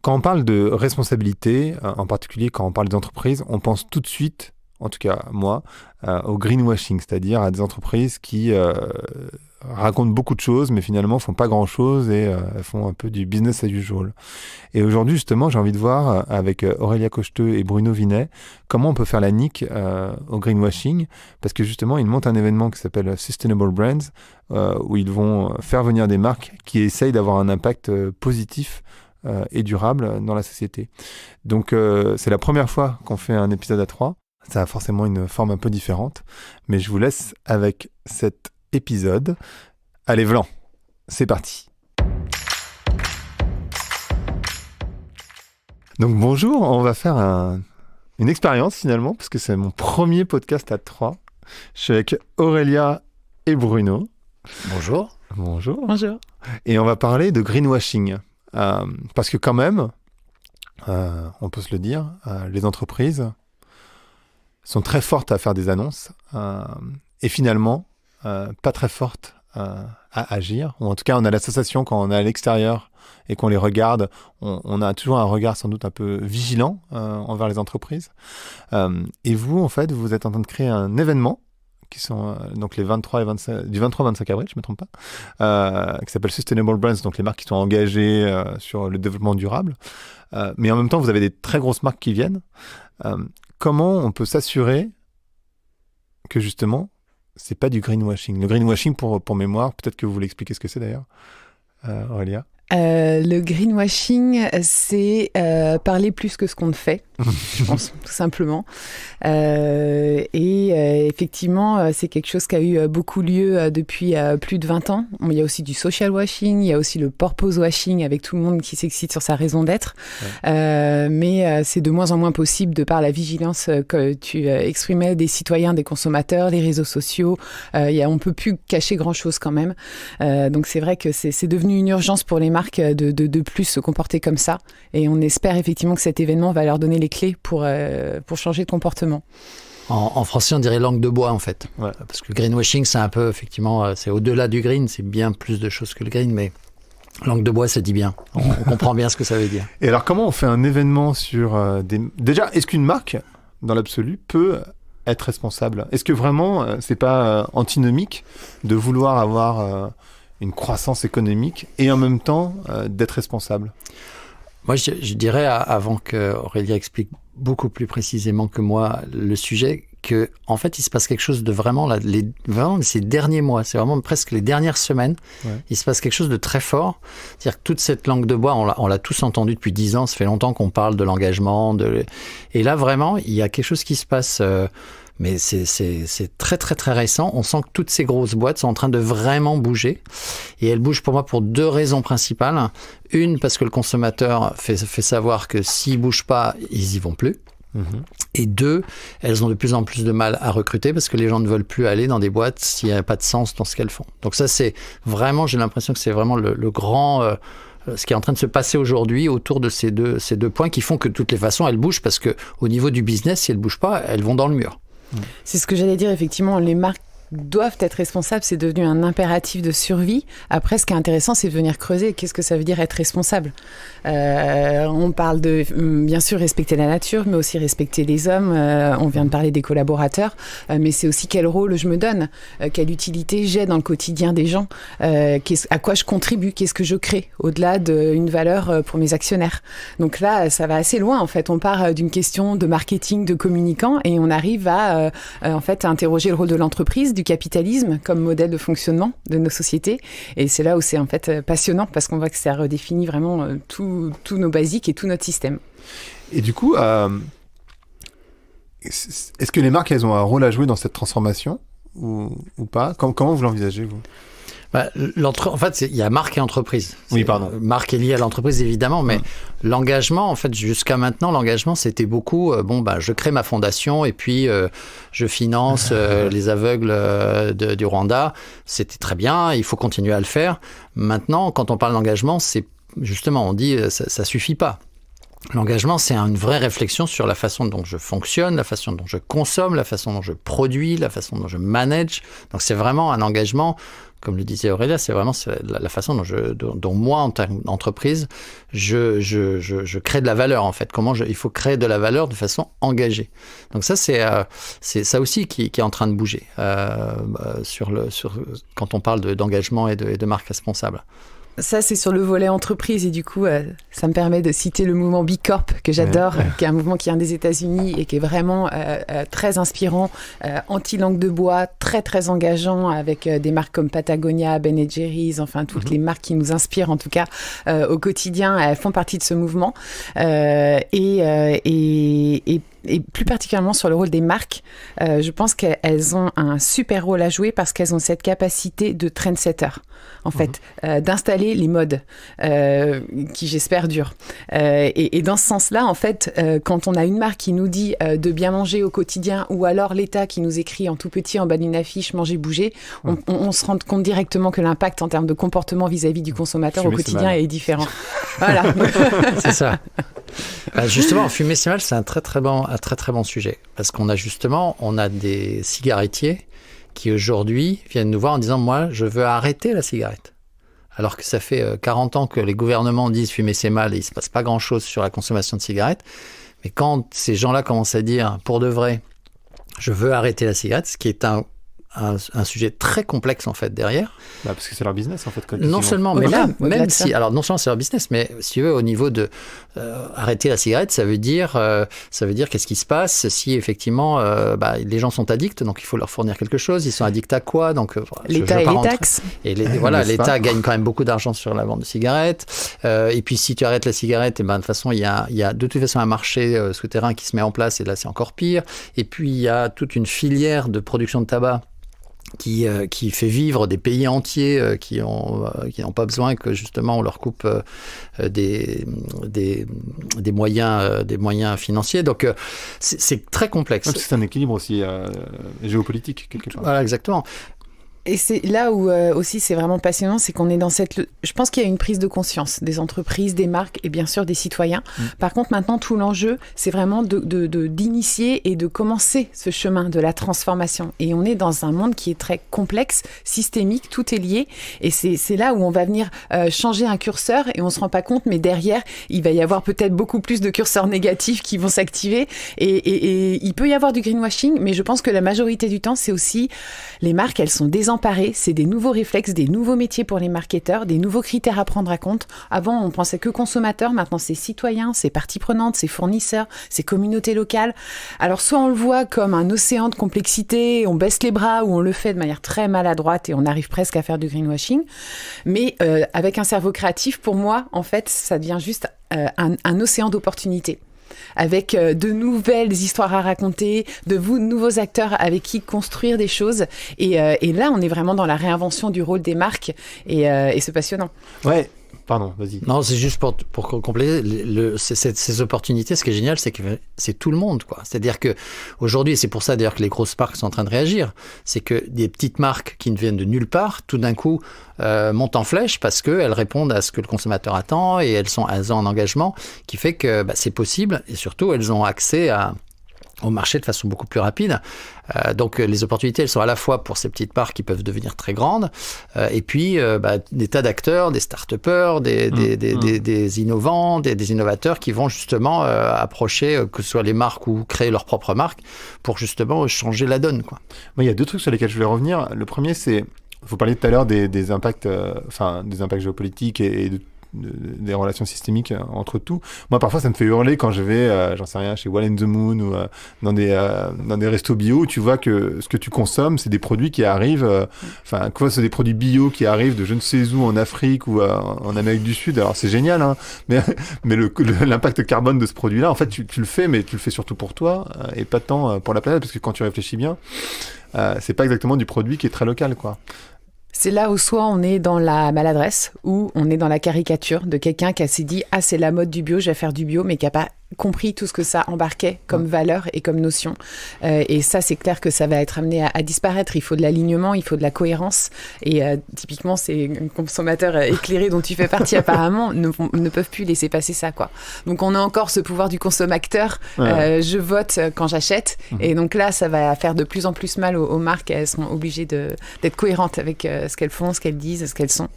Quand on parle de responsabilité, en particulier quand on parle des entreprises, on pense tout de suite, en tout cas moi, au greenwashing, c'est-à-dire à des entreprises qui racontent beaucoup de choses, mais finalement font pas grand-chose et font un peu du business as usual. Et aujourd'hui, justement, j'ai envie de voir avec Aurélia Cocheteux et Bruno Vinet comment on peut faire la nique au greenwashing, parce que justement, ils montent un événement qui s'appelle Sustainable Brands, où ils vont faire venir des marques qui essayent d'avoir un impact positif et durable dans la société. Donc, c'est la première fois qu'on fait un épisode à 3. Ça a forcément une forme un peu différente, mais je vous laisse avec cet épisode. Allez, Vlan, c'est parti. Donc bonjour, on va faire une expérience finalement, parce que c'est mon premier podcast à 3. Je suis avec Aurélia et Bruno. Bonjour. Bonjour. Bonjour. Et on va parler de greenwashing. Parce que quand même, on peut se le dire, les entreprises sont très fortes à faire des annonces et finalement pas très fortes à agir. Ou en tout cas, on a la sensation quand on est à l'extérieur et qu'on les regarde, on a toujours un regard sans doute un peu vigilant envers les entreprises. Et vous, en fait, vous êtes en train de créer un événement qui sont donc les 23 et 25, du 23 au 25 avril, je ne me trompe pas, qui s'appelle Sustainable Brands, donc les marques qui sont engagées sur le développement durable. Mais en même temps, vous avez des très grosses marques qui viennent. Comment on peut s'assurer que justement, c'est pas du greenwashing? Le greenwashing, pour mémoire, peut-être que vous voulez expliquer ce que c'est d'ailleurs, Aurélia. Le greenwashing, c'est parler plus que ce qu'on ne fait, je pense, tout simplement. Effectivement, c'est quelque chose qui a eu beaucoup lieu depuis plus de 20 ans. Il y a aussi du social washing, il y a aussi le purpose washing avec tout le monde qui s'excite sur sa raison d'être. Ouais. Mais c'est de moins en moins possible de par la vigilance que tu exprimais des citoyens, des consommateurs, les réseaux sociaux. On ne peut plus cacher grand-chose quand même. Donc c'est vrai que c'est devenu une urgence pour les marques de plus se comporter comme ça. Et on espère effectivement que cet événement va leur donner les clés pour changer de comportement. En français, on dirait langue de bois, en fait. Ouais. Parce que le greenwashing, c'est un peu, effectivement, c'est au-delà du green, c'est bien plus de choses que le green, mais langue de bois, ça dit bien. On comprend bien ce que ça veut dire. Et alors, comment on fait un événement sur des... Déjà, est-ce qu'une marque, dans l'absolu, peut être responsable? Est-ce que vraiment, c'est pas antinomique de vouloir avoir... une croissance économique et en même temps d'être responsable? Moi, je dirais, avant qu'Aurélia explique beaucoup plus précisément que moi le sujet, que en fait, il se passe quelque chose de vraiment, vraiment ces derniers mois, c'est vraiment presque les dernières semaines, il se passe quelque chose de très fort. C'est-à-dire que toute cette langue de bois, on l'a tous entendu depuis 10 ans, ça fait longtemps qu'on parle de l'engagement. Et là, vraiment, il y a quelque chose qui se passe... Mais c'est très, très, très récent. On sent que toutes ces grosses boîtes sont en train de vraiment bouger. Et elles bougent pour moi pour 2 raisons principales. Une, parce que le consommateur fait savoir que s'ils ne bougent pas, ils n'y vont plus. Mmh. Et 2, elles ont de plus en plus de mal à recruter parce que les gens ne veulent plus aller dans des boîtes s'il n'y a pas de sens dans ce qu'elles font. Donc ça, c'est vraiment, j'ai l'impression que c'est vraiment le grand... ce qui est en train de se passer aujourd'hui autour de ces deux points qui font que de toutes les façons, elles bougent parce qu'au niveau du business, si elles ne bougent pas, elles vont dans le mur. C'est ce que j'allais dire, effectivement, les marques doivent être responsables, c'est devenu un impératif de survie. Après, ce qui est intéressant, c'est de venir creuser. Qu'est-ce que ça veut dire être responsable ? On parle de, bien sûr, respecter la nature, mais aussi respecter les hommes. On vient de parler des collaborateurs, mais c'est aussi quel rôle je me donne, quelle utilité j'ai dans le quotidien des gens, à quoi je contribue, qu'est-ce que je crée, au-delà d'une valeur pour mes actionnaires. Donc là, ça va assez loin, en fait. On part d'une question de marketing, de communicant, et on arrive à, en fait, à interroger le rôle de l'entreprise, du capitalisme comme modèle de fonctionnement de nos sociétés. Et c'est là où c'est en fait passionnant parce qu'on voit que ça redéfinit vraiment tous nos basiques et tout notre système. Et du coup, est-ce que les marques, elles ont un rôle à jouer dans cette transformation ou pas? Comment vous l'envisagez, vous? En fait, il y a marque et entreprise. Oui, pardon. Marque est liée à l'entreprise, évidemment, mais l'engagement, en fait, jusqu'à maintenant, l'engagement, c'était beaucoup, je crée ma fondation et puis je finance les aveugles du Rwanda. C'était très bien, il faut continuer à le faire. Maintenant, quand on parle d'engagement, c'est justement, on dit, ça suffit pas. L'engagement, c'est une vraie réflexion sur la façon dont je fonctionne, la façon dont je consomme, la façon dont je produis, la façon dont je manage. Donc, c'est vraiment un engagement comme le disait Aurélia, c'est vraiment la façon dont moi, en tant qu'entreprise, je crée de la valeur, en fait. Il faut créer de la valeur de façon engagée. Donc ça, c'est ça aussi qui est en train de bouger quand on parle d'engagement et de marque responsable. Ça, c'est sur le volet entreprise et du coup, ça me permet de citer le mouvement B Corp que j'adore, qui est un mouvement qui vient des États-Unis et qui est vraiment très inspirant, anti-langue de bois, très très engageant avec des marques comme Patagonia, Ben & Jerry's, enfin toutes les marques qui nous inspirent en tout cas au quotidien, elles font partie de ce mouvement et plus particulièrement sur le rôle des marques, je pense qu'elles ont un super rôle à jouer parce qu'elles ont cette capacité de trendsetter, en fait, d'installer les modes qui, j'espère, durent. Et dans ce sens-là, en fait, quand on a une marque qui nous dit de bien manger au quotidien ou alors l'État qui nous écrit en tout petit en bas d'une affiche « Manger, bouger », on se rend compte directement que l'impact en termes de comportement vis-à-vis du consommateur au quotidien est différent. Voilà. C'est ça. Justement, fumer c'est mal, c'est un très très bon sujet parce qu'on a des cigarettiers qui aujourd'hui viennent nous voir en disant moi je veux arrêter la cigarette, alors que ça fait 40 ans que les gouvernements disent fumer c'est mal et il se passe pas grand chose sur la consommation de cigarettes, mais quand ces gens-là commencent à dire pour de vrai je veux arrêter la cigarette, ce qui est un sujet très complexe en fait derrière. Parce que c'est leur business en fait. Non seulement, mais même si, alors non seulement c'est leur business, mais si tu veux au niveau de arrêter la cigarette, ça veut dire qu'est-ce qui se passe si effectivement les gens sont addicts, donc il faut leur fournir quelque chose. Ils sont addicts à quoi? Donc l'État et les taxes. Et l'État gagne quand même beaucoup d'argent sur la vente de cigarettes. Et puis si tu arrêtes la cigarette, de toute façon il y a de toute façon un marché souterrain qui se met en place et là c'est encore pire. Et puis il y a toute une filière de production de tabac qui fait vivre des pays entiers qui n'ont pas besoin que justement on leur coupe des moyens financiers. Donc c'est très complexe. C'est un équilibre aussi géopolitique quelque part. Voilà, exactement. Et c'est là où aussi c'est vraiment passionnant, c'est qu'on est dans je pense qu'il y a une prise de conscience des entreprises, des marques et bien sûr des citoyens. Par contre, maintenant, tout l'enjeu, c'est vraiment d'initier et de commencer ce chemin de la transformation. Et on est dans un monde qui est très complexe, systémique, tout est lié. Et c'est là où on va venir changer un curseur et on se rend pas compte, mais derrière, il va y avoir peut-être beaucoup plus de curseurs négatifs qui vont s'activer. Et il peut y avoir du greenwashing, mais je pense que la majorité du temps, c'est aussi les marques, elles sont désemparées. C'est des nouveaux réflexes, des nouveaux métiers pour les marketeurs, des nouveaux critères à prendre à compte. Avant, on pensait que consommateurs, maintenant c'est citoyens, c'est parties prenantes, c'est fournisseurs, c'est communautés locales. Alors soit on le voit comme un océan de complexité, on baisse les bras ou on le fait de manière très maladroite et on arrive presque à faire du greenwashing. Mais avec un cerveau créatif, pour moi, en fait, ça devient juste un océan d'opportunités. Avec de nouvelles histoires à raconter, de nouveaux acteurs avec qui construire des choses. Et là, on est vraiment dans la réinvention du rôle des marques et c'est passionnant. Ouais. Pardon, vas-y. Non, c'est juste pour compléter ces opportunités. Ce qui est génial, c'est que c'est tout le monde, quoi. C'est-à-dire que aujourd'hui, et c'est pour ça d'ailleurs que les grosses marques sont en train de réagir, c'est que des petites marques qui ne viennent de nulle part, tout d'un coup, montent en flèche parce qu'elles répondent à ce que le consommateur attend et elles ont un engagement qui fait que c'est possible et surtout elles ont accès au marché de façon beaucoup plus rapide. Donc les opportunités, elles sont à la fois pour ces petites marques qui peuvent devenir très grandes, et puis des tas d'acteurs, des start-upers, des innovants, des innovateurs qui vont justement approcher, que ce soit les marques ou créer leur propre marque, pour justement changer la donne, quoi. Moi, il y a deux trucs sur lesquels je voulais revenir. Le premier, c'est, vous parliez tout à l'heure des impacts, des impacts géopolitiques et des relations systémiques entre tout. Moi, parfois, ça me fait hurler quand je vais, j'en sais rien, chez Wall and the Moon ou dans des restos bio où tu vois que ce que tu consommes, c'est des produits qui arrivent, c'est des produits bio qui arrivent de je ne sais où en Afrique ou en Amérique du Sud. Alors, c'est génial, hein, mais l'impact carbone de ce produit-là, en fait, tu le fais, mais tu le fais surtout pour toi et pas tant pour la planète, parce que quand tu réfléchis bien, c'est pas exactement du produit qui est très local, quoi. C'est là où soit on est dans la maladresse ou on est dans la caricature de quelqu'un qui s'est dit « Ah, c'est la mode du bio, je vais faire du bio », mais qui n'a pas compris tout ce que ça embarquait comme valeur et comme notion. Et ça, c'est clair que ça va être amené à disparaître. Il faut de l'alignement, il faut de la cohérence. Et typiquement, ces consommateurs éclairés dont tu fais partie apparemment ne peuvent plus laisser passer ça, quoi. Donc, on a encore ce pouvoir du consommateur. Je vote quand j'achète. Et donc là, ça va faire de plus en plus mal aux marques. Elles sont obligées d'être cohérentes avec ce qu'elles font, ce qu'elles disent, ce qu'elles sont.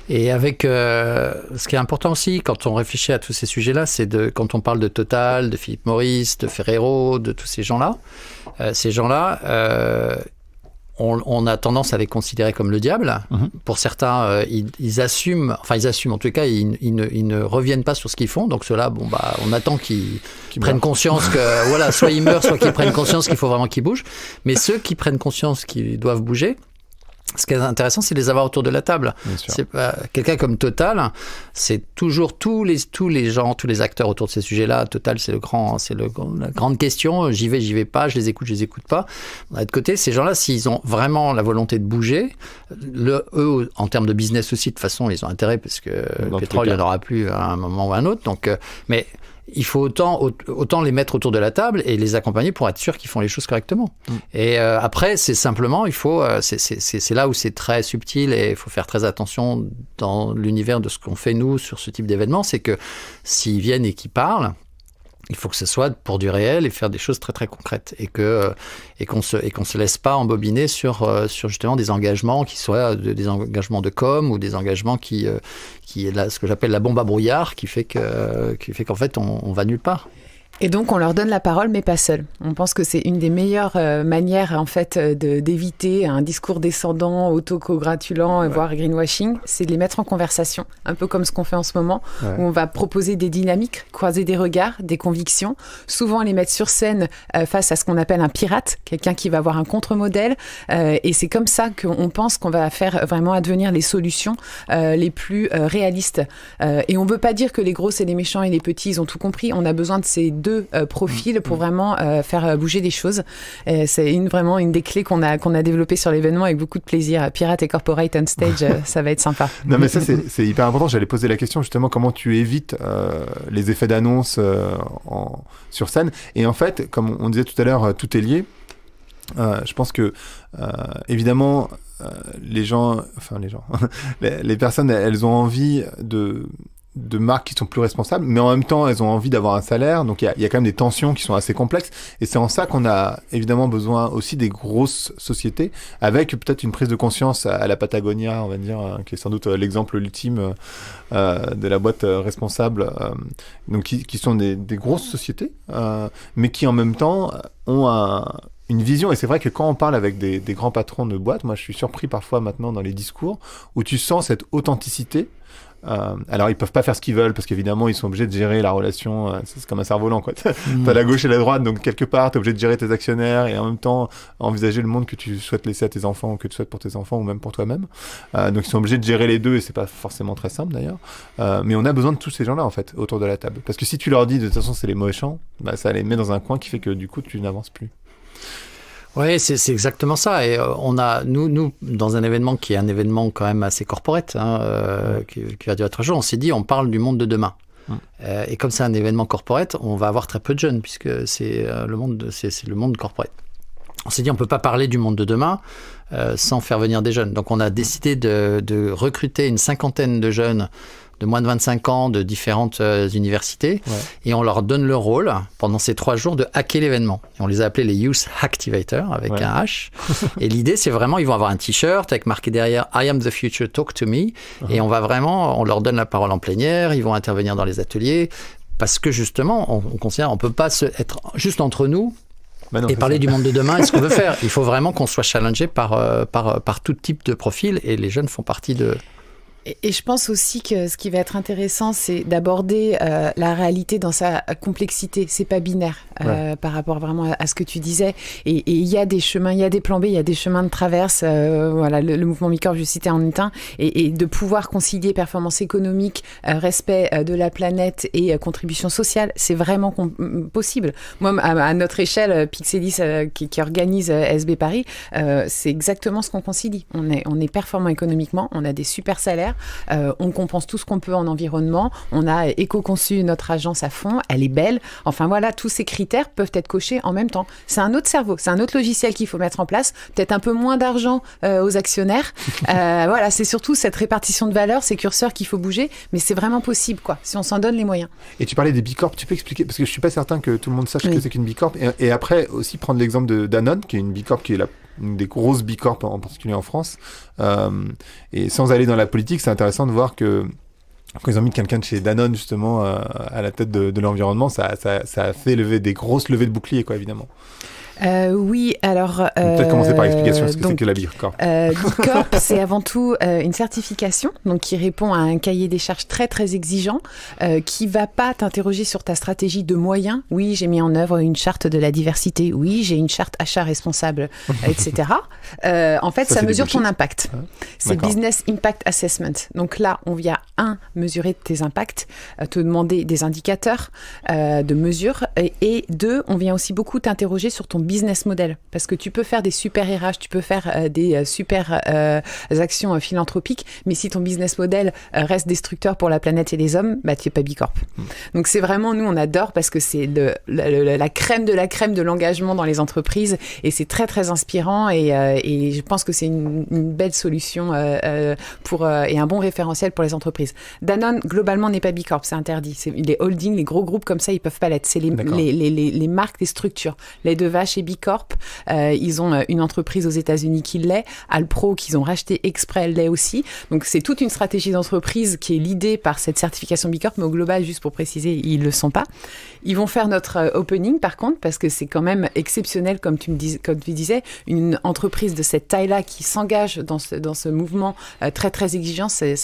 Et avec ce qui est important aussi quand on réfléchit à tous ces sujets-là, c'est quand on parle de Total, de Philip Morris, de Ferrero, de tous ces gens-là, on a tendance à les considérer comme le diable. Pour certains, ils assument, en tout cas, ils ne reviennent pas sur ce qu'ils font. Donc ceux-là, on attend qu'ils prennent conscience que, voilà, soit ils meurent, soit qu'ils prennent conscience qu'il faut vraiment qu'ils bougent. Mais ceux qui prennent conscience qu'ils doivent bouger, ce qui est intéressant, c'est de les avoir autour de la table. C'est pas quelqu'un comme Total, c'est toujours tous les gens, tous les acteurs autour de ces sujets-là. Total, c'est la grande question. J'y vais pas, je les écoute pas. D'un autre côté, ces gens-là, s'ils ont vraiment la volonté de bouger, eux, en termes de business aussi, de toute façon, ils ont intérêt parce que le pétrole, il n'y en aura plus à un moment ou à un autre. Donc, mais il faut autant les mettre autour de la table et les accompagner pour être sûr qu'ils font les choses correctement. Et après, c'est simplement, c'est là où c'est très subtil et il faut faire très attention dans l'univers de ce qu'on fait nous sur ce type d'événement, c'est que s'ils viennent et qu'ils parlent, il faut que ce soit pour du réel et faire des choses très très concrètes et qu'on se laisse pas embobiner sur justement des engagements qui soient des engagements de com ou des engagements qui est là ce que j'appelle la bombe à brouillard qui fait qu'en fait on va nulle part. Et donc, on leur donne la parole, mais pas seul. On pense que c'est une des meilleures manières, en fait, d'éviter un discours descendant, autocongratulant, voire greenwashing, c'est de les mettre en conversation, un peu comme ce qu'on fait en ce moment, où on va proposer des dynamiques, croiser des regards, des convictions, souvent les mettre sur scène face à ce qu'on appelle un pirate, quelqu'un qui va avoir un contre-modèle, et c'est comme ça qu'on pense qu'on va faire vraiment advenir les solutions les plus réalistes. Et on ne veut pas dire que les gros, c'est les méchants et les petits, ils ont tout compris. On a besoin de ces deux profils pour vraiment faire bouger des choses. C'est vraiment une des clés qu'on a développées sur l'événement avec beaucoup de plaisir. Pirate et Corporate on stage, ça va être sympa. Non mais ça c'est hyper important. J'allais poser la question justement comment tu évites les effets d'annonce sur scène. Et en fait, comme on disait tout à l'heure, tout est lié. Je pense que évidemment les personnes, elles ont envie de marques qui sont plus responsables, mais en même temps, elles ont envie d'avoir un salaire. Donc, il y a quand même des tensions qui sont assez complexes. Et c'est en ça qu'on a évidemment besoin aussi des grosses sociétés, avec peut-être une prise de conscience à la Patagonia, on va dire, qui est sans doute l'exemple ultime de la boîte responsable. Donc, qui sont des grosses sociétés, mais qui en même temps ont une vision. Et c'est vrai que quand on parle avec des grands patrons de boîtes, moi, je suis surpris parfois maintenant dans les discours où tu sens cette authenticité. Alors ils peuvent pas faire ce qu'ils veulent parce qu'évidemment ils sont obligés de gérer la relation, c'est comme un cerf-volant quoi. T'as la gauche et la droite, donc quelque part t'es obligé de gérer tes actionnaires et en même temps envisager le monde que tu souhaites laisser à tes enfants ou que tu souhaites pour tes enfants ou même pour toi-même. Donc ils sont obligés de gérer les deux et c'est pas forcément très simple d'ailleurs. Mais on a besoin de tous ces gens-là en fait autour de la table parce que si tu leur dis de toute façon c'est les méchants, ça les met dans un coin qui fait que du coup tu n'avances plus. Oui, c'est exactement ça. Et on a, nous, dans un événement qui est un événement quand même assez corporate, qui va durer 3 jours, on s'est dit, on parle du monde de demain. Et comme c'est un événement corporate, on va avoir très peu de jeunes, puisque c'est le monde corporate. On s'est dit, on ne peut pas parler du monde de demain sans faire venir des jeunes. Donc, on a décidé de recruter une 50aine de jeunes de moins de 25 ans de différentes universités et on leur donne le rôle pendant ces 3 jours de hacker l'événement. Et on les a appelés les Youth Hacktivators avec un H. Et l'idée, c'est vraiment, ils vont avoir un t-shirt avec marqué derrière I am the future, talk to me. Et on leur donne la parole en plénière, ils vont intervenir dans les ateliers parce que justement, on considère, on peut pas être juste entre nous. Et parler du monde de demain et ce qu'on veut faire. Il faut vraiment qu'on soit challengé par tout type de profil et les jeunes font partie de... Et je pense aussi que ce qui va être intéressant, c'est d'aborder la réalité dans sa complexité. C'est pas binaire par rapport vraiment à ce que tu disais. Et il y a des chemins, il y a des plans B, il y a des chemins de traverse. Voilà, le mouvement MiCorp, je citais en est un. Et de pouvoir concilier performance économique, respect de la planète et contribution sociale, c'est vraiment possible. Moi, à notre échelle, Pixelis qui organise SB Paris, c'est exactement ce qu'on concilie. On est performant économiquement, on a des super salaires. derrière. On compense tout ce qu'on peut en environnement. On a éco-conçu notre agence à fond. Elle est belle. Enfin voilà, tous ces critères peuvent être cochés en même temps. C'est un autre cerveau, c'est un autre logiciel qu'il faut mettre en place. Peut-être un peu moins d'argent aux actionnaires. Voilà, c'est surtout cette répartition de valeur, ces curseurs qu'il faut bouger. Mais c'est vraiment possible, quoi, si on s'en donne les moyens. Et tu parlais des B Corp. Tu peux expliquer, parce que je suis pas certain que tout le monde sache ce que c'est qu'une B Corp. Et après aussi prendre l'exemple de Danone, qui est une B Corp qui est une des grosses B Corp en particulier en France. Et sans aller dans la politique, c'est intéressant de voir que quand ils ont mis quelqu'un de chez Danone justement à la tête de l'environnement, ça a fait lever des grosses levées de boucliers, quoi, évidemment. Oui, alors... peut-être commencer par l'explication de ce que c'est que la B Corp. B Corp, c'est avant tout une certification donc qui répond à un cahier des charges très très exigeant, qui va pas t'interroger sur ta stratégie de moyens. Oui, j'ai mis en œuvre une charte de la diversité. Oui, j'ai une charte achat responsable, etc. En fait, ça mesure ton impact. C'est D'accord. Business Impact Assessment. Donc là, on vient mesurer tes impacts, te demander des indicateurs de mesure, et deux, on vient aussi beaucoup t'interroger sur ton business model, parce que tu peux faire des super RH, tu peux faire des super actions philanthropiques, mais si ton business model reste destructeur pour la planète et les hommes, bah tu es pas B Corp. Donc c'est vraiment, nous on adore parce que c'est la crème de l'engagement dans les entreprises, et c'est très très inspirant, et je pense que c'est une belle solution et un bon référentiel pour les entreprises. Danone globalement n'est pas B Corp, c'est interdit. C'est les holdings, les gros groupes comme ça, ils peuvent pas l'être. C'est les marques, les structures. Les deux vaches chez B Corp, ils ont une entreprise aux États-Unis qui l'est, Alpro qu'ils ont racheté exprès l'est aussi. Donc c'est toute une stratégie d'entreprise qui est l'idée par cette certification B Corp, mais au global, juste pour préciser, ils le sont pas. Ils vont faire notre opening par contre, parce que c'est quand même exceptionnel, comme tu disais, une entreprise de cette taille-là qui s'engage dans ce mouvement très très exigeant, c'est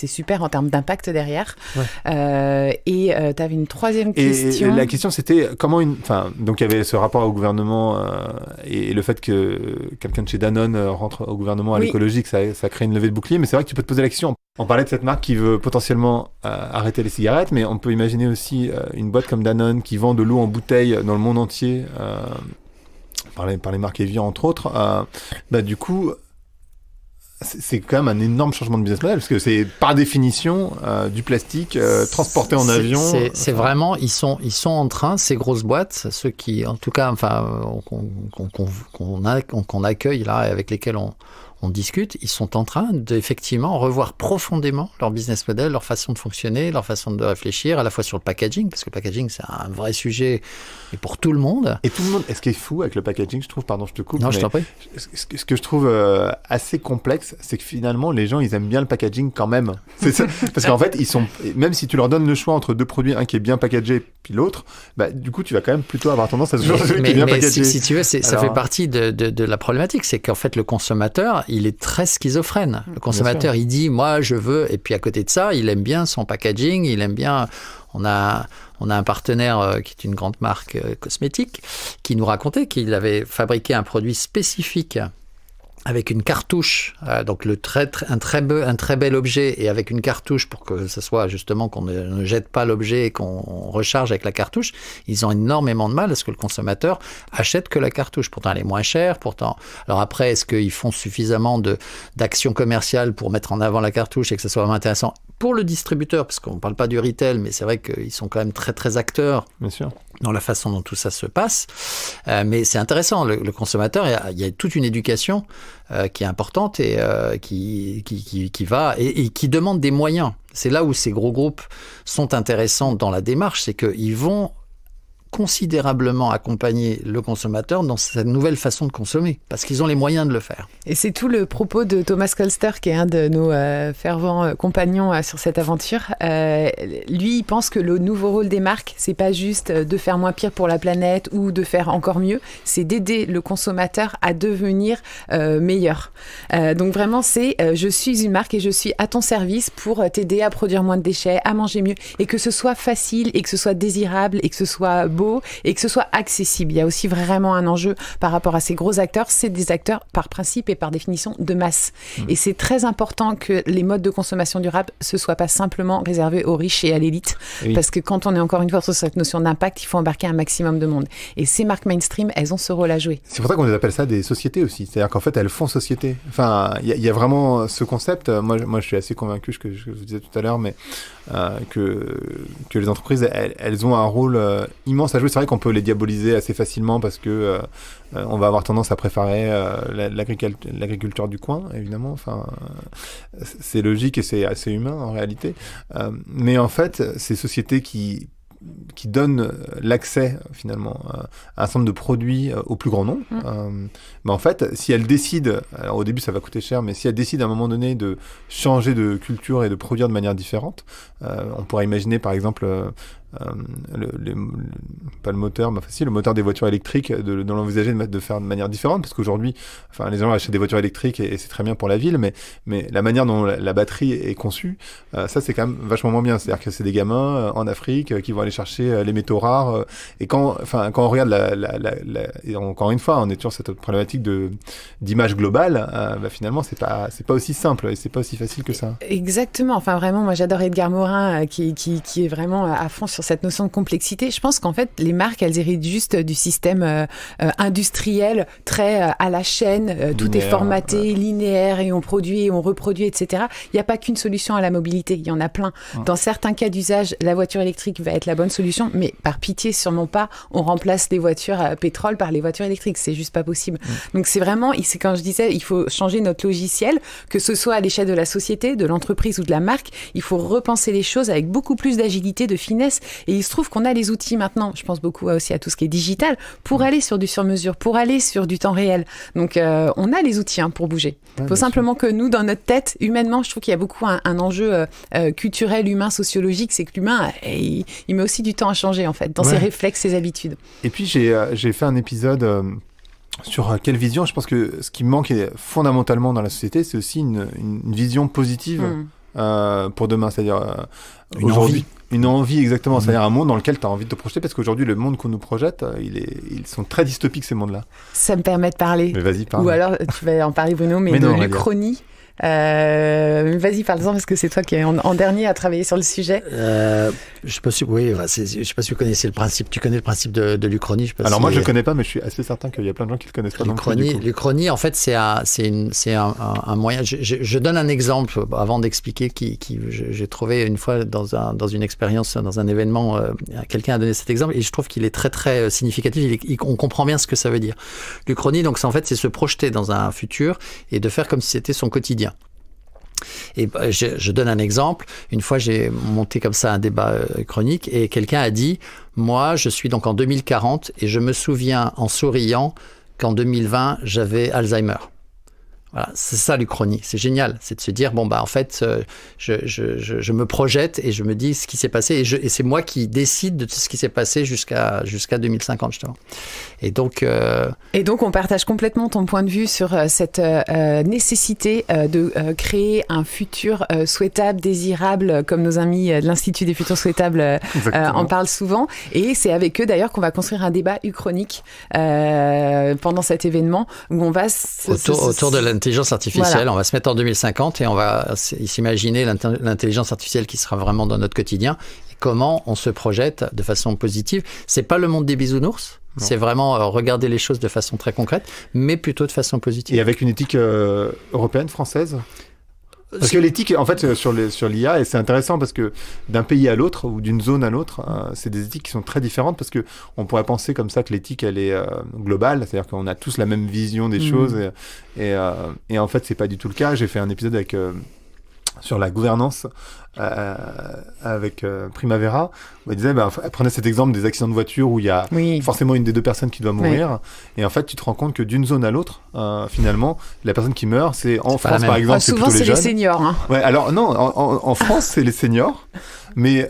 super en termes d'impact derrière. Ouais. Et tu avais une troisième question. Et la question c'était comment donc il y avait ce rapport au gouvernement et le fait que quelqu'un de chez Danone rentre au gouvernement à l'écologie, que ça crée une levée de bouclier. Mais c'est vrai que tu peux te poser la question. On parlait de cette marque qui veut potentiellement arrêter les cigarettes, mais on peut imaginer aussi une boîte comme Danone qui vend de l'eau en bouteille dans le monde entier, par les marques Evian entre autres. Du coup, c'est quand même un énorme changement de business model, parce que c'est par définition du plastique transporté en avion. C'est vraiment, ils sont en train, ces grosses boîtes, ceux qui, en tout cas, qu'on accueille là, avec lesquels on discute, ils sont en train d'effectivement revoir profondément leur business model, leur façon de fonctionner, leur façon de réfléchir, à la fois sur le packaging, parce que le packaging, c'est un vrai sujet et pour tout le monde. Et tout le monde, ce qui est fou avec le packaging, je trouve, pardon, je te coupe. Non, je t'en prie. Ce que je trouve assez complexe, c'est que finalement, les gens, ils aiment bien le packaging quand même. C'est ça. Parce qu'en fait, même si tu leur donnes le choix entre deux produits, un qui est bien packagé, puis l'autre, du coup, tu vas quand même plutôt avoir tendance à se choisir celui qui est bien packagé. Si tu veux, ça fait partie de la problématique, c'est qu'en fait, le consommateur, il est très schizophrène. Le consommateur, il dit, moi, je veux, et puis à côté de ça, il aime bien son packaging, il aime bien... On a un partenaire qui est une grande marque cosmétique qui nous racontait qu'il avait fabriqué un produit spécifique avec une cartouche, donc un très bel objet, et avec une cartouche pour que ce soit justement qu'on ne jette pas l'objet et qu'on recharge avec la cartouche. Ils ont énormément de mal à ce que le consommateur achète que la cartouche. Pourtant, elle est moins chère. Alors après, est-ce qu'ils font suffisamment d'actions commerciales pour mettre en avant la cartouche et que ce soit vraiment intéressant pour le distributeur, parce qu'on ne parle pas du retail, mais c'est vrai qu'ils sont quand même très très acteurs. Bien sûr. Dans la façon dont tout ça se passe. Mais c'est intéressant, le consommateur, il y a toute une éducation qui est importante et qui va et qui demande des moyens. C'est là où ces gros groupes sont intéressants dans la démarche, c'est qu'ils vont considérablement accompagner le consommateur dans sa nouvelle façon de consommer, parce qu'ils ont les moyens de le faire. Et c'est tout le propos de Thomas Kolster, qui est un de nos fervents compagnons sur cette aventure. Lui, il pense que le nouveau rôle des marques, c'est pas juste de faire moins pire pour la planète ou de faire encore mieux, c'est d'aider le consommateur à devenir meilleur. Donc vraiment, c'est je suis une marque et je suis à ton service pour t'aider à produire moins de déchets, à manger mieux, et que ce soit facile, et que ce soit désirable, et que ce soit beau et que ce soit accessible. Il y a aussi vraiment un enjeu par rapport à ces gros acteurs. C'est des acteurs par principe et par définition de masse. Et c'est très important que les modes de consommation durable ne soient pas simplement réservés aux riches et à l'élite. Oui. Parce que quand on est encore une fois sur cette notion d'impact, il faut embarquer un maximum de monde. Et ces marques mainstream, elles ont ce rôle à jouer. C'est pour ça qu'on les appelle ça des sociétés aussi. C'est-à-dire qu'en fait, elles font société. Enfin, il y a vraiment ce concept. Moi, je suis assez convaincu, que je vous disais tout à l'heure, mais que les entreprises, elles ont un rôle immense à jouer. C'est vrai qu'on peut les diaboliser assez facilement parce que on va avoir tendance à préférer l'agriculture du coin, évidemment. Enfin, c'est logique et c'est assez humain en réalité. Mais en fait, ces sociétés qui donne l'accès finalement à un certain nombre de produits au plus grand nombre. Mais en fait, si elle décide, alors au début ça va coûter cher, mais si elle décide à un moment donné de changer de culture et de produire de manière différente, on pourrait imaginer par exemple pas le moteur, mais si, le moteur des voitures électriques, de l'envisager de faire de manière différente, parce qu'aujourd'hui, enfin, les gens achètent des voitures électriques et c'est très bien pour la ville, mais la manière dont la batterie est conçue, ça c'est quand même vachement moins bien. C'est-à-dire que c'est des gamins en Afrique qui vont aller chercher les métaux rares, et quand on regarde et encore une fois, on est toujours cette problématique d'image globale, finalement c'est pas aussi simple et c'est pas aussi facile que ça. Exactement. Enfin vraiment, moi j'adore Edgar Morin qui est vraiment à fond sur cette notion de complexité. Je pense qu'en fait, les marques, elles héritent juste du système industriel très à la chaîne. Tout est formaté, linéaire, et on produit et on reproduit, etc. Il n'y a pas qu'une solution à la mobilité. Il y en a plein. Dans certains cas d'usage, la voiture électrique va être la bonne solution, mais par pitié, sûrement pas, on remplace les voitures à pétrole par les voitures électriques. C'est juste pas possible. Donc c'est vraiment, c'est quand je disais, il faut changer notre logiciel, que ce soit à l'échelle de la société, de l'entreprise ou de la marque. Il faut repenser les choses avec beaucoup plus d'agilité, de finesse. Et il se trouve qu'on a les outils maintenant, je pense beaucoup aussi à tout ce qui est digital, pour aller sur du sur-mesure, pour aller sur du temps réel. Donc on a les outils pour bouger. Il faut simplement que nous, dans notre tête, humainement, je trouve qu'il y a beaucoup un enjeu culturel, humain, sociologique, c'est que l'humain, il met aussi du temps à changer en fait, dans ses réflexes, ses habitudes. Et puis j'ai fait un épisode sur quelle vision. Je pense que ce qui manque fondamentalement dans la société, c'est aussi une vision positive pour demain, c'est-à-dire aujourd'hui. Une envie, exactement. C'est-à-dire un monde dans lequel tu as envie de te projeter, parce qu'aujourd'hui, le monde qu'on nous projette, ils sont très dystopiques, ces mondes-là. Ça me permet de parler. Mais vas-y, parle. Ou alors, tu vas en parler, Bruno, mais de l'Uchronie. Vas-y, parle-en, parce que c'est toi qui es en dernier à travailler sur le sujet. Je sais pas si vous connaissez le principe. Tu connais le principe de l'Uchronie. Alors moi, je le connais pas, mais je suis assez certain qu'il y a plein de gens qui le connaissent pas. L'Uchronie, en fait, c'est un moyen. Je donne un exemple avant d'expliquer j'ai trouvé une fois dans une expérience, dans un événement, quelqu'un a donné cet exemple et je trouve qu'il est très très significatif. On comprend bien ce que ça veut dire. L'Uchronie, donc, c'est se projeter dans un futur et de faire comme si c'était son quotidien. Et je donne un exemple. Une fois, j'ai monté comme ça un débat chronique et quelqu'un a dit « Moi, je suis donc en 2040 et je me souviens en souriant qu'en 2020, j'avais Alzheimer. » Voilà, c'est ça l'Uchronie, c'est génial, c'est de se dire en fait je me projette et je me dis ce qui s'est passé et c'est moi qui décide de tout ce qui s'est passé jusqu'à 2050 justement. Et donc on partage complètement ton point de vue sur cette nécessité de créer un futur souhaitable, désirable, comme nos amis de l'Institut des futurs souhaitables en parlent souvent, et c'est avec eux d'ailleurs qu'on va construire un débat uchronique pendant cet événement où on va autour de l'intelligence artificielle. On va se mettre en 2050 et on va s'imaginer l'intelligence artificielle qui sera vraiment dans notre quotidien et comment on se projette de façon positive. C'est pas le monde des bisounours. Non. C'est vraiment regarder les choses de façon très concrète, mais plutôt de façon positive. Et avec une éthique européenne, française ? Parce que l'éthique, en fait, sur l'IA, et c'est intéressant parce que d'un pays à l'autre ou d'une zone à l'autre, c'est des éthiques qui sont très différentes, parce que on pourrait penser comme ça que l'éthique, elle est globale, c'est-à-dire qu'on a tous la même vision des choses, et en fait, c'est pas du tout le cas. J'ai fait un épisode sur la gouvernance avec Primavera, où elle disait, elle prenait cet exemple des accidents de voiture où il y a forcément une des deux personnes qui doit mourir, et en fait tu te rends compte que d'une zone à l'autre, finalement la personne qui meurt, c'est en France par exemple, c'est souvent plutôt les jeunes. Souvent c'est les seniors. Ouais, alors non, en France c'est les seniors, mais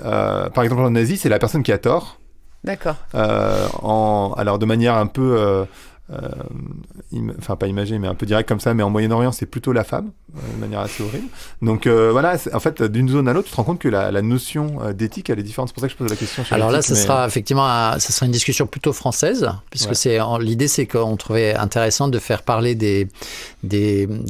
par exemple en Asie c'est la personne qui a tort. D'accord. Alors de manière un peu enfin pas imagé, mais un peu direct comme ça, mais en Moyen-Orient, c'est plutôt la femme, de manière assez horrible. Donc voilà, en fait, d'une zone à l'autre, tu te rends compte que la notion d'éthique, elle est différente. C'est pour ça que je pose la question. Alors là, sera effectivement, ça sera une discussion plutôt française, puisque l'idée, c'est qu'on trouvait intéressant de faire parler des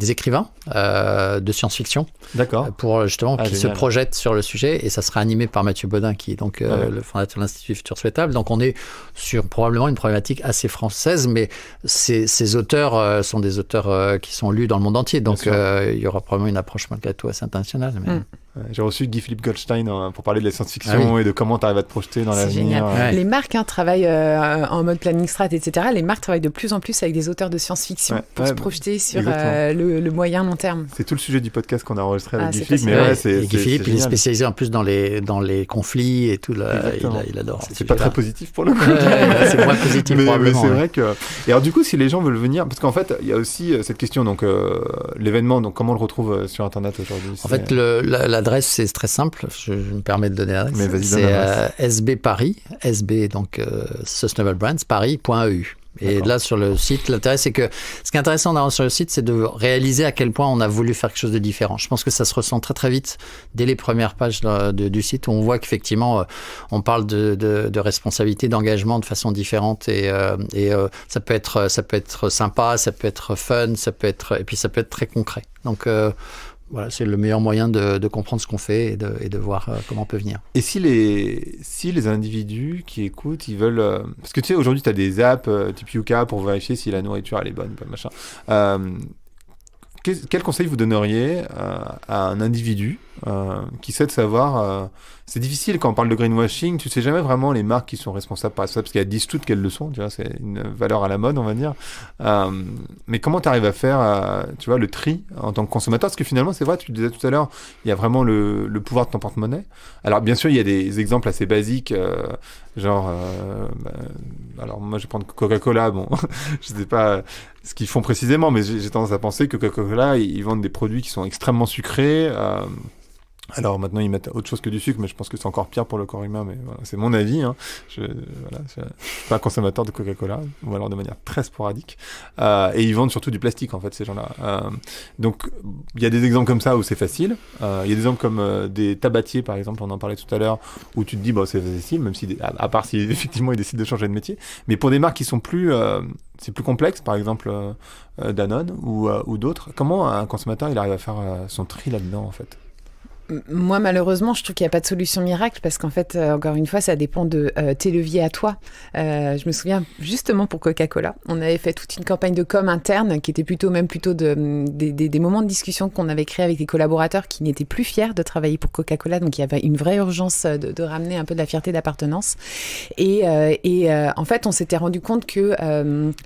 écrivains de science-fiction. D'accord. Pour justement qu'ils se projettent sur le sujet, et ça sera animé par Mathieu Bodin, qui est donc le fondateur de l'Institut Futur Souhaitable. Donc on est sur probablement une problématique assez française, mais ces auteurs sont des auteurs qui sont lus dans le monde entier, donc il y aura probablement une approche malgré tout assez internationale. Mais... J'ai reçu Guy-Philippe Goldstein pour parler de la science-fiction et de comment tu arrives à te projeter dans l'avenir. C'est génial. Les marques travaillent en mode planning strat, etc. Les marques travaillent de plus en plus avec des auteurs de science-fiction pour se projeter sur le moyen long terme. C'est tout le sujet du podcast qu'on a enregistré avec Guy-Philippe. Mais Guy-Philippe, il est spécialisé en plus dans les conflits et tout. Il adore. C'est pas très positif pour le coup. C'est moins positif probablement. Mais c'est vrai que... Et alors du coup, si les gens veulent venir... Parce qu'en fait, il y a aussi cette question, donc l'événement, donc comment on le retrouve sur Internet aujourd'hui? En fait, l'adresse, c'est très simple. Je me permets de donner l'adresse. C'est SB Paris, SB, donc Sustainable Brands, Paris.eu. Et là, sur le site, l'intérêt, c'est que ce qui est intéressant sur le site, c'est de réaliser à quel point on a voulu faire quelque chose de différent. Je pense que ça se ressent très, très vite dès les premières pages du site, où on voit qu'effectivement, on parle de responsabilité, d'engagement de façon différente. Et ça peut être sympa, ça peut être fun, et puis ça peut être très concret. Donc, voilà, c'est le meilleur moyen de comprendre ce qu'on fait et de voir comment on peut venir. Et si les individus qui écoutent, ils veulent... parce que tu sais, aujourd'hui, tu as des apps type Yuka pour vérifier si la nourriture, elle est bonne, machin. Quel conseil vous donneriez à un individu qui souhaite savoir... c'est difficile quand on parle de greenwashing, tu sais jamais vraiment les marques qui sont responsables par ça, parce qu'elles disent toutes qu'elles le sont, tu vois, c'est une valeur à la mode, on va dire. Mais comment tu arrives à faire tu vois, le tri en tant que consommateur? Parce que finalement, c'est vrai, tu le disais tout à l'heure, il y a vraiment le pouvoir de ton porte-monnaie. Alors bien sûr, il y a des exemples assez basiques, genre... alors moi, je vais prendre Coca-Cola, bon, je sais pas ce qu'ils font précisément, mais j'ai tendance à penser que Coca-Cola, ils vendent des produits qui sont extrêmement sucrés. Alors maintenant, ils mettent autre chose que du sucre, mais je pense que c'est encore pire pour le corps humain, mais voilà, c'est mon avis. Hein. Je suis pas un consommateur de Coca-Cola, ou alors de manière très sporadique. Et ils vendent surtout du plastique, en fait, ces gens-là. Donc, il y a des exemples comme ça où c'est facile. Il y a des exemples comme des tabatiers, par exemple, on en parlait tout à l'heure, où tu te dis, c'est facile, même si, à part si effectivement ils décident de changer de métier. Mais pour des marques qui sont c'est plus complexe, par exemple Danone ou d'autres, comment un consommateur il arrive à faire son tri là-dedans, en fait? Moi, malheureusement, je trouve qu'il n'y a pas de solution miracle parce qu'en fait, encore une fois, ça dépend de tes leviers à toi. Je me souviens, justement, pour Coca-Cola, on avait fait toute une campagne de com interne qui était plutôt des moments de discussion qu'on avait créés avec des collaborateurs qui n'étaient plus fiers de travailler pour Coca-Cola. Donc, il y avait une vraie urgence de ramener un peu de la fierté d'appartenance. Et en fait, on s'était rendu compte que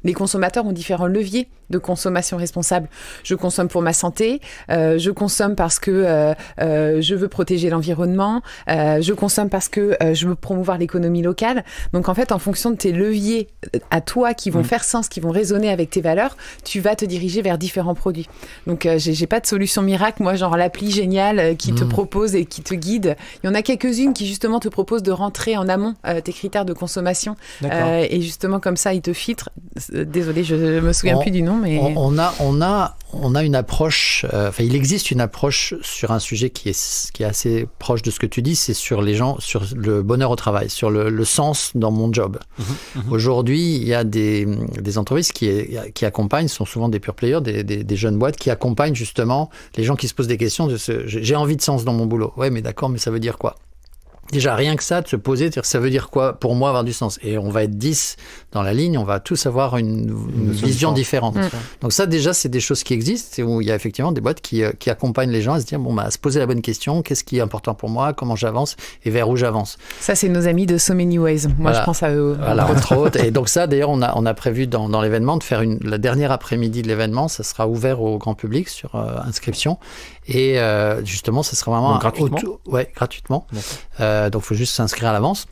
les consommateurs ont différents leviers de consommation responsable. Je consomme pour ma santé, je consomme parce que je veux protéger l'environnement, je consomme parce que je veux promouvoir l'économie locale. Donc en fait, en fonction de tes leviers à toi qui vont faire sens, qui vont résonner avec tes valeurs, tu vas te diriger vers différents produits. Donc j'ai pas de solution miracle, moi, genre l'appli géniale qui te propose et qui te guide. Il y en a quelques-unes qui justement te proposent de rentrer en amont tes critères de consommation. Et justement comme ça, ils te filtrent. Désolée, je me souviens plus du nom, mais... On a une approche, il existe une approche sur un sujet qui est assez proche de ce que tu dis, c'est sur les gens, sur le bonheur au travail, sur le sens dans mon job. Aujourd'hui, il y a des entreprises qui accompagnent, ce sont souvent des pure players, des jeunes boîtes qui accompagnent justement les gens qui se posent des questions de j'ai envie de sens dans mon boulot. Ouais, mais d'accord, mais ça veut dire quoi? Déjà, rien que ça, de se poser, de dire ça veut dire quoi pour moi avoir du sens? Et on va être 10 dans la ligne, on va tous avoir une vision différente. Donc ça, déjà, c'est des choses qui existent, où il y a effectivement des boîtes qui accompagnent les gens à se dire, à se poser la bonne question, qu'est-ce qui est important pour moi, comment j'avance et vers où j'avance. Ça, c'est nos amis de So Many Ways. Moi, je pense à eux. Voilà, entre autres. Et donc ça, d'ailleurs, on a prévu dans l'événement de faire la dernière après-midi de l'événement, ça sera ouvert au grand public sur inscription. Et justement, ça sera vraiment... Donc, gratuitement? Ouais, gratuitement. Donc, il faut juste s'inscrire à l'avance.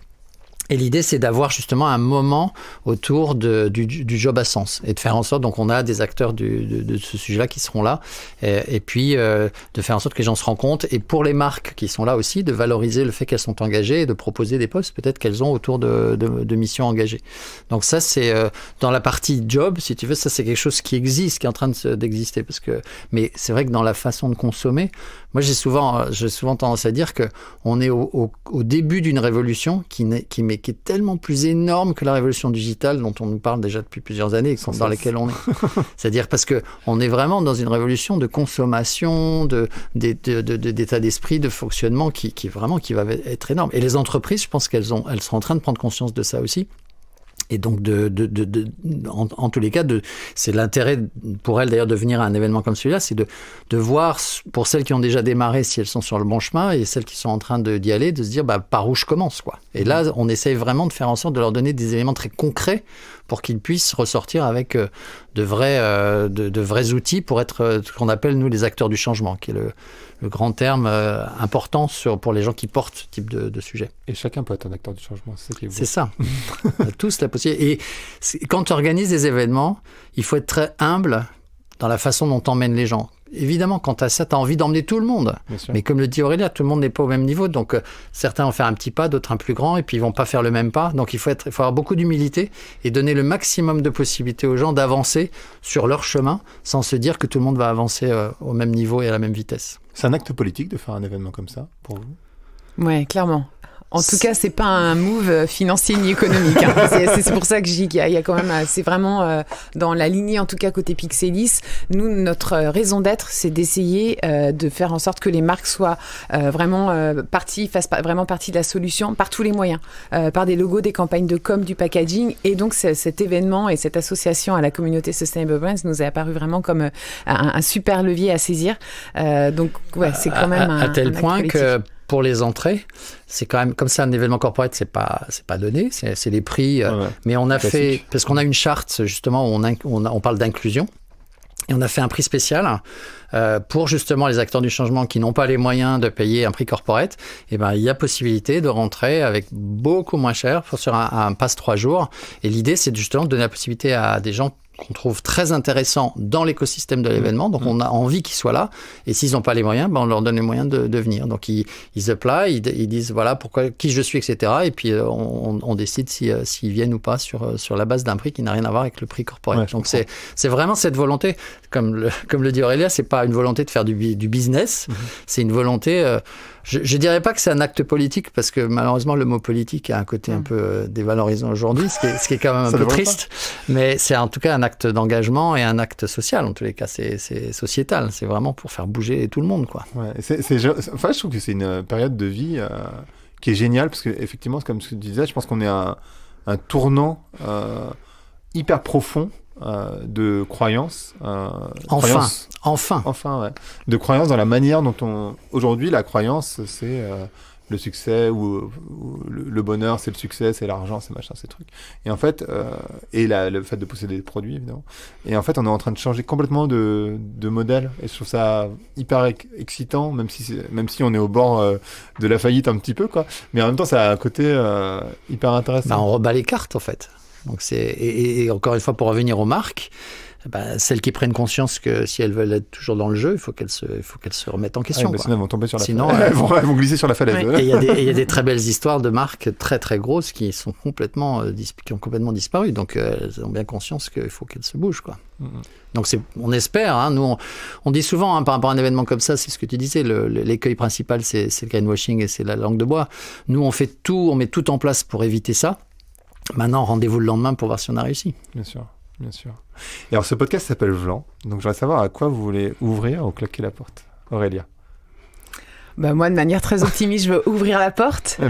Et l'idée, c'est d'avoir justement un moment autour du job à sens et de faire en sorte, donc on a des acteurs de ce sujet-là qui seront là, et puis de faire en sorte que les gens se rencontrent, et pour les marques qui sont là aussi, de valoriser le fait qu'elles sont engagées et de proposer des postes peut-être qu'elles ont autour de missions engagées. Donc ça, c'est dans la partie job, si tu veux, ça c'est quelque chose qui existe, qui est en train d'exister, mais c'est vrai que dans la façon de consommer, moi j'ai souvent tendance à dire qu'on est au début d'une révolution qui est tellement plus énorme que la révolution digitale dont on nous parle déjà depuis plusieurs années et dans laquelle on est. C'est-à-dire parce qu'on est vraiment dans une révolution de consommation, d'état d'esprit, de fonctionnement qui va être énorme. Et les entreprises, je pense qu'elles sont en train de prendre conscience de ça aussi. Et donc, en tous les cas, c'est l'intérêt pour elles d'ailleurs de venir à un événement comme celui-là, c'est de voir, pour celles qui ont déjà démarré, si elles sont sur le bon chemin, et celles qui sont en train d'y aller, de se dire par où je commence, quoi. Et là, on essaye vraiment de faire en sorte de leur donner des éléments très concrets pour qu'ils puissent ressortir avec de vrais outils pour être ce qu'on appelle, nous, les acteurs du changement, qui est le grand terme important pour les gens qui portent ce type de sujet. Et chacun peut être un acteur du changement, c'est ça qui est beau. C'est ça. On a tous la possibilité. Et quand tu organises des événements, il faut être très humble dans la façon dont tu emmènes les gens. Évidemment, quand tu as ça, tu as envie d'emmener tout le monde. Mais comme le dit Aurélia, tout le monde n'est pas au même niveau. Donc, certains vont faire un petit pas, d'autres un plus grand, et puis ils vont pas faire le même pas. Donc, il faut avoir beaucoup d'humilité et donner le maximum de possibilités aux gens d'avancer sur leur chemin sans se dire que tout le monde va avancer au même niveau et à la même vitesse. C'est un acte politique de faire un événement comme ça, pour vous ? Ouais, clairement. En tout cas, c'est pas un move financier ni économique. Hein. C'est pour ça que je dis qu'il y a quand même, c'est vraiment dans la lignée, en tout cas côté Pixelis. Nous, notre raison d'être, c'est d'essayer de faire en sorte que les marques soient vraiment fassent vraiment partie de la solution par tous les moyens, par des logos, des campagnes de com, du packaging. Et donc, cet événement et cette association à la communauté Sustainable Brands nous est apparu vraiment comme un super levier à saisir. Donc, ouais, c'est quand même à tel point politique. que pour les entrées, c'est quand même comme ça un événement corporate, c'est pas donné, c'est les prix. Mais on a fait parce qu'on a une charte justement où on parle d'inclusion et on a fait un prix spécial pour justement les acteurs du changement qui n'ont pas les moyens de payer un prix corporate. Et ben il y a possibilité de rentrer avec beaucoup moins cher sur un pass 3 jours. Et l'idée c'est justement de donner la possibilité à des gens qu'on trouve très intéressant dans l'écosystème de l'événement. Donc, on a envie qu'ils soient là. Et s'ils n'ont pas les moyens, on leur donne les moyens de venir. Donc, ils apply, ils disent voilà qui je suis, etc. Et puis, on décide s'ils viennent ou pas sur la base d'un prix qui n'a rien à voir avec le prix corporate. Ouais, donc, c'est vraiment cette volonté, comme le dit Aurélia, c'est pas une volonté de faire du business. C'est une volonté... Je dirais pas que c'est un acte politique parce que malheureusement le mot politique a un côté un peu dévalorisant aujourd'hui, ce qui est quand même un peu triste. Mais c'est en tout cas un acte d'engagement et un acte social. En tous les cas, c'est sociétal. C'est vraiment pour faire bouger tout le monde, quoi. Ouais, je trouve que c'est une période de vie qui est géniale parce que effectivement, comme tu disais, je pense qu'on est à un tournant hyper profond. De croyances. Enfin, ouais. De croyances dans la manière dont aujourd'hui, la croyance, c'est le succès ou le bonheur, c'est le succès, c'est l'argent, c'est machin, ces trucs. Et en fait, le fait de posséder des produits, évidemment. Et en fait, on est en train de changer complètement de modèle. Et je trouve ça hyper excitant, même si on est au bord de la faillite un petit peu, quoi. Mais en même temps, ça a un côté hyper intéressant. On rebat les cartes, en fait. Donc et encore une fois, pour revenir aux marques, celles qui prennent conscience que si elles veulent être toujours dans le jeu, il faut qu'elles se remettent en question. Sinon, elles vont tomber sur la falaise. Elles vont glisser sur la falaise. Ouais. Et il y a des très belles histoires de marques très très grosses qui ont complètement disparu. Donc elles ont bien conscience qu'il faut qu'elles se bougent, quoi. Donc on espère. Hein, nous, on dit souvent par rapport à un événement comme ça, c'est ce que tu disais, l'écueil principal, c'est le greenwashing et c'est la langue de bois. Nous, on met tout en place pour éviter ça. Maintenant, rendez-vous le lendemain pour voir si on a réussi. Bien sûr. Et alors, ce podcast s'appelle Vlan. Donc, je voudrais savoir à quoi vous voulez ouvrir ou claquer la porte. Aurélia. Moi, de manière très optimiste, je veux ouvrir la porte,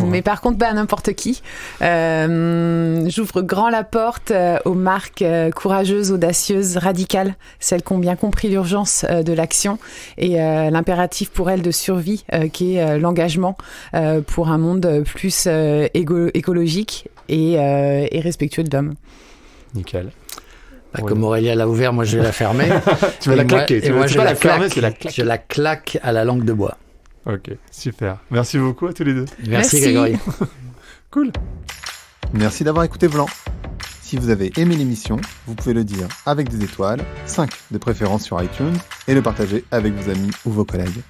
mais par contre, pas à n'importe qui. J'ouvre grand la porte aux marques courageuses, audacieuses, radicales, celles qui ont bien compris l'urgence de l'action et l'impératif pour elles de survie, qui est l'engagement pour un monde plus écologique et respectueux de l'homme. Nickel. Comme Aurélia l'a ouvert, moi je vais la fermer. Tu vas la claquer. Je la claque à la langue de bois. Ok, super. Merci beaucoup à tous les deux. Merci. Grégory. Cool. Merci d'avoir écouté Vlan. Si vous avez aimé l'émission, vous pouvez le dire avec des étoiles, 5 de préférence sur iTunes, et le partager avec vos amis ou vos collègues.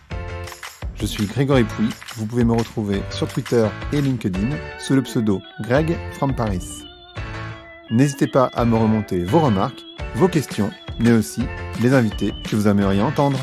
Je suis Grégory Pouy, vous pouvez me retrouver sur Twitter et LinkedIn sous le pseudo Greg from Paris. N'hésitez pas à me remonter vos remarques, vos questions, mais aussi les invités que vous aimeriez entendre.